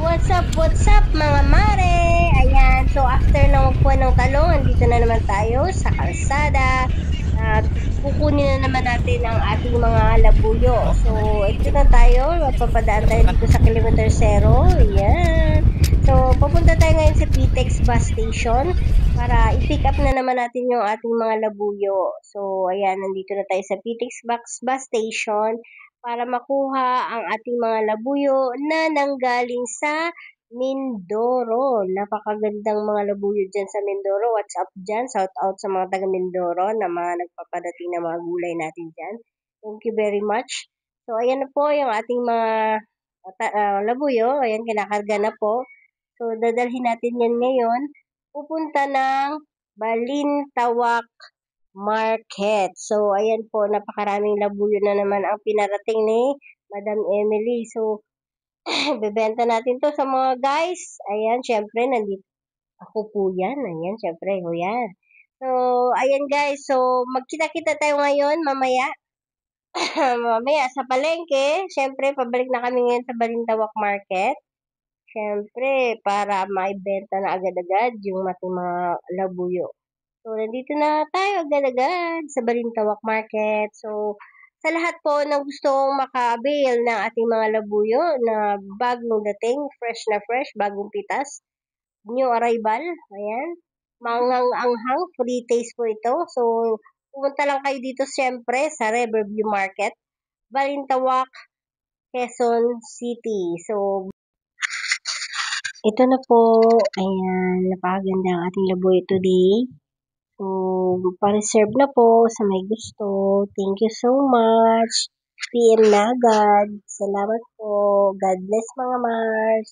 What's up mga mare? Ayan, so after ng magpuan ng talong, andito na naman tayo sa kalsada. At kukunin na naman natin ang ating mga labuyo. So, ito na tayo. Papadaan tayo dito sa kilometer 0. Ayan. So, papunta tayo ngayon sa PTEX bus station para i-pick up na naman natin yung ating mga labuyo. So, ayan, nandito na tayo sa PTEX bus station para makuha ang ating mga labuyo na nanggaling sa Mindoro. Napakagandang mga labuyo dyan sa Mindoro. What's up dyan? Shout out sa mga taga Mindoro na mga nagpapadating na mga gulay natin dyan. Thank you very much. So, ayan na po yung ating mga labuyo. Ayan, kinakarga na po. So, dadalhin natin yan ngayon. Pupunta ng Balintawak Market. So, ayan po, napakaraming labuyo na naman ang pinarating ni Madam Emily. So, bebenta natin to sa mga guys. Ayan, syempre, nandito ako po yan. Ayan, syempre, ho yan. So, ayan guys. So, magkita-kita tayo ngayon, mamaya. Mamaya, sa palengke. Syempre, pabalik na kami ngayon sa Balintawak Market. Syempre, para maibenta na agad-agad yung ating mga labuyo. So, nandito na tayo agad-agad sa Balintawak Market. So, sa lahat po na gustong maka-avail ng ating mga labuyo na bagong dating, fresh na fresh, bagong pitas, new arrival, ayan, mangang-anghang, free taste po ito. So, pumunta lang kayo dito siyempre sa Riverview Market, Balintawak, Quezon City. So, ito na po, ayan, napakaganda ang ating labuyo today. So, pa-reserve na po sa may gusto. Thank you so much. PM na agad. Salamat po. God bless mga Mars.